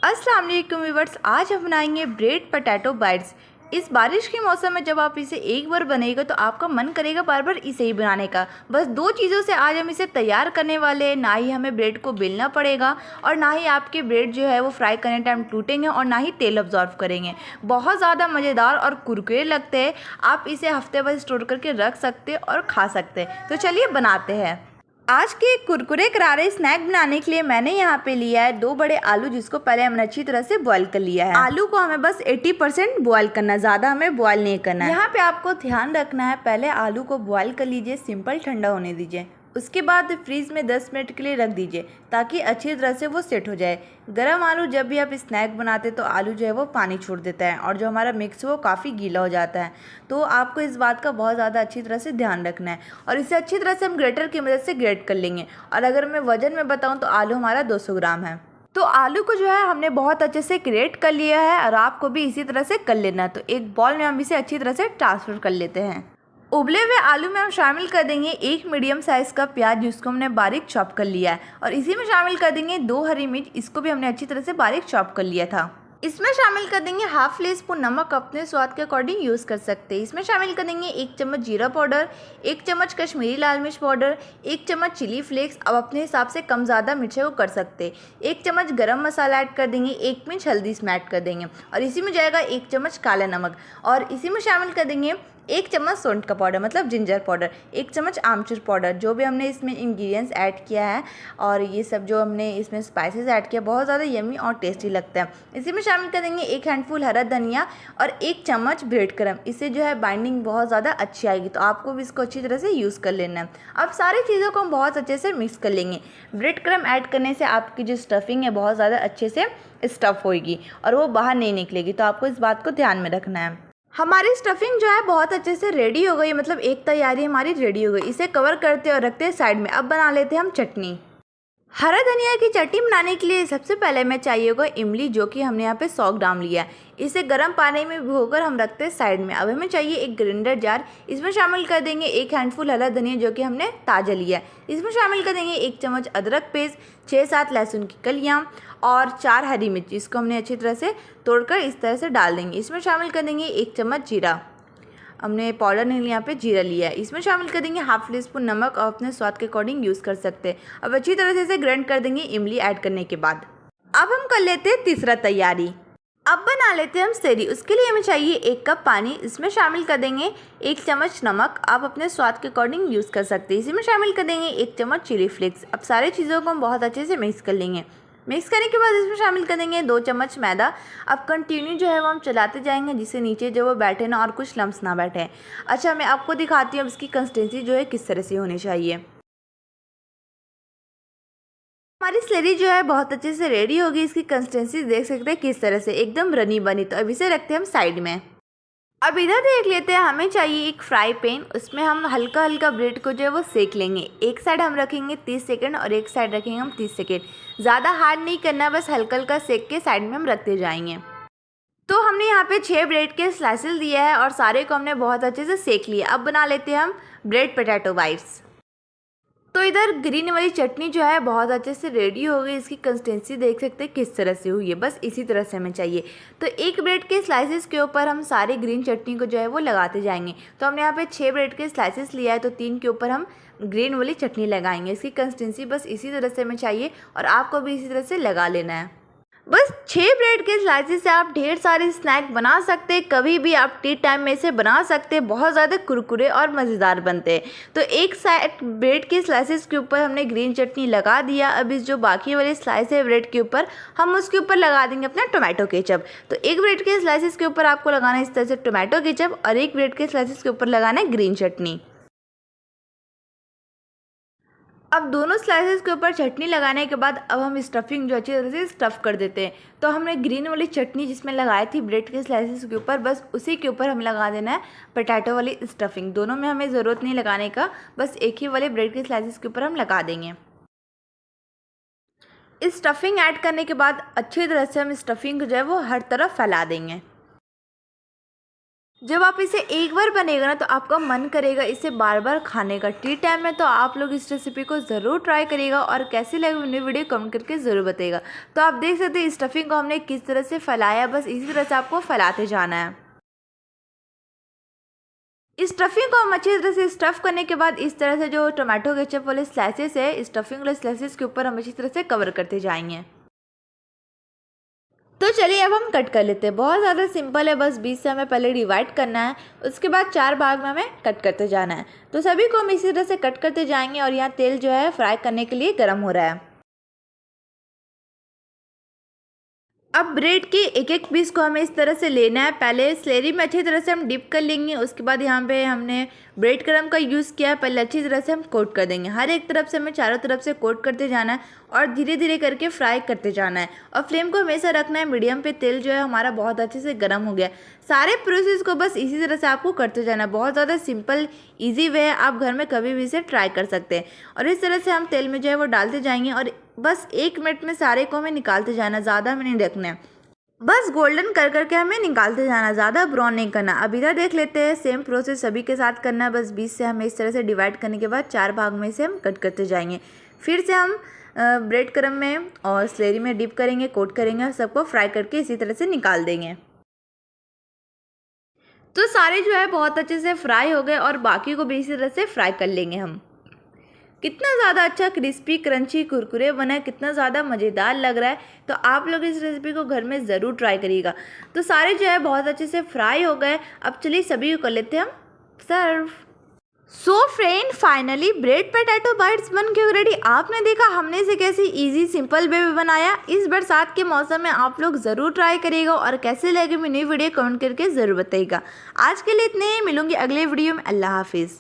अस्सलाम वालेकुम व्यूअर्स, आज हम बनाएंगे ब्रेड पोटैटो बाइट्स। इस बारिश के मौसम में जब आप इसे एक बार बनेगा तो आपका मन करेगा बार बार इसे ही बनाने का। बस दो चीज़ों से आज हम इसे तैयार करने वाले हैं। ना ही हमें ब्रेड को बेलना पड़ेगा और ना ही आपके ब्रेड जो है वो फ्राई करने टाइम टूटेंगे और ना ही तेल अब्जॉर्व करेंगे। बहुत ज़्यादा मज़ेदार और कुरकुरे लगते हैं। आप इसे हफ्ते भर स्टोर करके रख सकते और खा सकते हैं। तो चलिए बनाते हैं। आज के कुरकुरे करारे स्नैक बनाने के लिए मैंने यहाँ पे लिया है 2 बड़े आलू, जिसको पहले हमने अच्छी तरह से बॉईल कर लिया है। आलू को हमें बस 80% बॉईल करना है, ज़्यादा हमें बॉईल नहीं करना है। यहाँ पे आपको ध्यान रखना है, पहले आलू को बॉईल कर लीजिए, सिंपल ठंडा होने दीजिए। उसके बाद फ्रीज में 10 मिनट के लिए रख दीजिए ताकि अच्छी तरह से वो सेट हो जाए। गरम आलू जब भी आप स्नैक बनाते तो आलू जो है वो पानी छोड़ देता है और जो हमारा मिक्स है वो काफ़ी गीला हो जाता है। तो आपको इस बात का बहुत ज़्यादा अच्छी तरह से ध्यान रखना है और इसे अच्छी तरह से हम ग्रेटर की मदद से ग्रेट कर लेंगे। और अगर मैं वजन में बताऊँ तो आलू हमारा 200 ग्राम है। तो आलू को जो है हमने बहुत अच्छे से ग्रेट कर लिया है और आपको भी इसी तरह से कर लेना है। तो एक बॉल में हम इसे अच्छी तरह से ट्रांसफ़र कर लेते हैं। उबले हुए आलू में हम शामिल कर देंगे एक मीडियम साइज़ का प्याज, जिसको हमने बारीक चॉप कर लिया है। और इसी में शामिल कर देंगे 2 हरी मिर्च, इसको भी हमने अच्छी तरह से बारीक चॉप कर लिया था। इसमें शामिल कर देंगे हाफ टी-स्पून नमक, अपने स्वाद के अकॉर्डिंग यूज़ कर सकते हैं। इसमें शामिल कर देंगे 1 चम्मच जीरा पाउडर, 1 चम्मच कश्मीरी लाल मिर्च पाउडर, 1 चम्मच चिली फ्लेक्स, अब अपने हिसाब से कम ज़्यादा मिर्चें को कर सकते हैं। 1 चम्मच गरम मसाला ऐड कर देंगे, 1 पिंच हल्दी इसमें ऐड कर देंगे और इसी में जाएगा 1 चम्मच काला नमक। और इसी में शामिल कर देंगे 1 चम्मच सौंठ का पाउडर मतलब जिंजर पाउडर, 1 चम्मच आमचूर पाउडर। जो भी हमने इसमें इंग्रेडिएंट्स ऐड किया है और ये सब जो हमने इसमें स्पाइसेस ऐड किया, बहुत ज़्यादा यम्मी और टेस्टी लगता है। इसी में शामिल कर देंगे 1 हैंडफुल हरा धनिया और 1 चम्मच ब्रेड क्रम्ब। इससे जो है बाइंडिंग बहुत ज़्यादा अच्छी आएगी, तो आपको भी इसको अच्छी तरह से यूज़ कर लेना है। अब सारी चीज़ों को हम बहुत अच्छे से मिक्स कर लेंगे। ब्रेड क्रम्ब ऐड करने से आपकी जो स्टफिंग है बहुत ज़्यादा अच्छे से स्टफ़ होएगी और वो बाहर नहीं निकलेगी, तो आपको इस बात को ध्यान में रखना है। हमारी स्टफिंग जो है बहुत अच्छे से रेडी हो गई, मतलब एक तैयारी हमारी रेडी हो गई। इसे कवर करते और रखते हैं साइड में। अब बना लेते हैं हम चटनी। हरा धनिया की चटनी बनाने के लिए सबसे पहले हमें चाहिए होगा इमली, जो कि हमने यहाँ पे 100 ग्राम लिया है। इसे गर्म पानी में भिगोकर हम रखते हैं साइड में। अब हमें चाहिए एक ग्राइंडर जार, इसमें शामिल कर देंगे 1 हैंडफुल हरा धनिया, जो कि हमने ताज़ा लिया है। इसमें शामिल कर देंगे 1 चम्मच अदरक पेस्ट, 6-7 लहसुन की कलियाँ और 4 हरी मिर्च, जिसको हमने अच्छी तरह से तोड़कर इस तरह से डाल देंगे। इसमें शामिल कर देंगे 1 चम्मच जीरा, हमने पाउडर नहीं लिया, यहाँ पे जीरा लिया है। इसमें शामिल कर देंगे हाफ टी-स्पून नमक और अपने स्वाद के अकॉर्डिंग यूज़ कर सकते हैं। अब अच्छी तरह से इसे ग्राइंड कर देंगे इमली ऐड करने के बाद। अब हम कर लेते हैं तीसरा तैयारी। अब बना लेते हैं हम सेरी। उसके लिए हमें चाहिए 1 कप पानी, इसमें शामिल कर देंगे 1 चम्मच नमक, आप अपने स्वाद के अकॉर्डिंग यूज़ कर सकते हैं। इसी में शामिल कर देंगे 1 चम्मच चिली फ्लेक्स। अब सारी चीज़ों को हम बहुत अच्छे से मिक्स कर लेंगे। मिक्स करने के बाद इसमें शामिल कर देंगे 2 चम्मच मैदा। अब कंटिन्यू जो है वो हम चलाते जाएंगे, जिससे नीचे जो वो बैठे ना और कुछ लम्स ना बैठे। अच्छा, मैं आपको दिखाती हूँ अब इसकी कंसिस्टेंसी जो है किस तरह से होनी चाहिए। हमारी स्लरी जो है बहुत अच्छे से रेडी होगी। इसकी कंसिस्टेंसी देख सकते हैं किस तरह से, एकदम रनी बनी। तो अब इसे रखते हैं हम साइड में। अब इधर देख लेते हैं, हमें चाहिए एक फ्राई पैन। उसमें हम हल्का हल्का ब्रेड को जो है वो सेक लेंगे। एक साइड हम रखेंगे 30 सेकंड और एक साइड रखेंगे हम 30 सेकंड। ज़्यादा हार्ड नहीं करना, बस हल्का हल्का सेक के साइड में हम रखते जाएंगे। तो हमने यहाँ पे 6 ब्रेड के स्लाइसेस लिए हैं और सारे को हमने बहुत अच्छे से सेक लिया। अब बना लेते हैं हम ब्रेड पोटैटो बाइट्स। तो इधर ग्रीन वाली चटनी जो है बहुत अच्छे से रेडी हो गई। इसकी कंसिस्टेंसी देख सकते हैं किस तरह से हुई है, बस इसी तरह से हमें चाहिए। तो एक ब्रेड के स्लाइसेस के ऊपर हम सारे ग्रीन चटनी को जो है वो लगाते जाएंगे। तो हमने यहाँ पे 6 ब्रेड के स्लाइसेस लिया है, तो 3 के ऊपर हम ग्रीन वाली चटनी लगाएंगे। इसकी कंसिस्टेंसी बस इसी तरह से हमें चाहिए और आपको भी इसी तरह से लगा लेना है। बस 6 ब्रेड के स्लाइसेस से आप ढेर सारे स्नैक बना सकते हैं। कभी भी आप टी टाइम में इसे बना सकते हैं, बहुत ज़्यादा कुरकुरे और मज़ेदार बनते हैं। तो एक साइड ब्रेड के स्लाइसेस के ऊपर हमने ग्रीन चटनी लगा दिया। अब इस जो बाकी वाले स्लाइस है ब्रेड के ऊपर, हम उसके ऊपर लगा देंगे अपना टोमेटो केचप। तो एक ब्रेड के स्लाइसेस के ऊपर आपको लगाना है इस तरह से टोमेटो केचप और एक ब्रेड के स्लाइसेस के ऊपर लगाना है ग्रीन चटनी। अब दोनों स्लाइसेस के ऊपर चटनी लगाने के बाद अब हम स्टफिंग जो अच्छी तरह से स्टफ़ कर देते हैं। तो हमने ग्रीन वाली चटनी जिसमें लगाई थी ब्रेड के स्लाइसेस के ऊपर, बस उसी के ऊपर हमें लगा देना है पोटैटो वाली स्टफिंग। दोनों में हमें ज़रूरत नहीं लगाने का, बस एक ही वाले ब्रेड के स्लाइसेस के ऊपर हम लगा देंगे। इस स्टफिंग ऐड करने के बाद अच्छी तरह से हम स्टफिंग को जो है वो हर तरफ फैला देंगे। जब आप इसे एक बार बनेगा ना तो आपका मन करेगा इसे बार बार खाने का। टी टाइम में तो आप लोग इस रेसिपी को ज़रूर ट्राई करिएगा और कैसी लगी मुझे वीडियो कमेंट करके ज़रूर बताइएगा। तो आप देख सकते हैं स्टफिंग को हमने किस तरह से फैलाया, बस इसी तरह से आपको फैलाते जाना है। इस स्टफिंग को हम अच्छी तरह से स्टफ़ करने के बाद इस तरह से जो टोमेटो केचप वाले स्लाइसेस है, स्टफिंग वाले स्लाइसेस के ऊपर हम अच्छी तरह से कवर करते जाएंगे। तो चलिए अब हम कट कर लेते हैं। बहुत ज़्यादा सिंपल है, बस बीच से हमें पहले डिवाइड करना है, उसके बाद 4 भाग में हमें कट करते जाना है। तो सभी को हम इसी तरह से कट करते जाएंगे और यहाँ तेल जो है फ्राई करने के लिए गर्म हो रहा है। अब ब्रेड के एक एक पीस को हमें इस तरह से लेना है। पहले स्लेरी में अच्छी तरह से हम डिप कर लेंगे, उसके बाद यहाँ पे हमने ब्रेड क्रम्ब का यूज़ किया है, पहले अच्छी तरह से हम कोट कर देंगे। हर एक तरफ से हमें चारों तरफ से कोट करते जाना है और धीरे धीरे करके फ्राई करते जाना है और फ्लेम को हमेशा रखना है मीडियम पे। तेल जो है हमारा बहुत अच्छे से गर्म हो गया। सारे प्रोसेस को बस इसी तरह से आपको करते जाना है। बहुत ज़्यादा सिंपल ईजी वे है, आप घर में कभी भी इसे ट्राई कर सकते हैं। और इस तरह से हम तेल में जो है वो डालते जाएंगे और बस 1 मिनट में सारे को हमें निकालते जाना, ज़्यादा हमें नहीं रखना है, बस गोल्डन कर करके हमें निकालते जाना, ज़्यादा ब्राउन नहीं करना। अब इधर देख लेते हैं, सेम प्रोसेस सभी के साथ करना है। बस बीच से हमें इस तरह से डिवाइड करने के बाद 4 भाग में से हम कट करते जाएंगे। फिर से हम ब्रेड क्रम्ब में और स्लेरी में डिप करेंगे, कोट करेंगे और सबको फ्राई करके इसी तरह से निकाल देंगे। तो सारे जो है बहुत अच्छे से फ्राई हो गए और बाकी को भी इसी तरह से फ्राई कर लेंगे हम। कितना ज़्यादा अच्छा क्रिस्पी क्रंची कुरकुरे बना है, कितना ज़्यादा मज़ेदार लग रहा है। तो आप लोग इस रेसिपी को घर में ज़रूर ट्राई करिएगा। तो सारे जो है बहुत अच्छे से फ्राई हो गए। अब चलिए सभी को कर लेते हैं हम serve. So friend, finally bread potato bites बन के रेडी। आपने देखा हमने इसे कैसे इजी सिंपल वे में बनाया। इस बरसात के मौसम में आप लोग ज़रूर ट्राई करिएगा और कैसे लगे मेरी वीडियो कमेंट करके ज़रूर बताइएगा। आज के लिए इतने ही, मिलूंगी अगले वीडियो में। अल्लाह हाफिज़।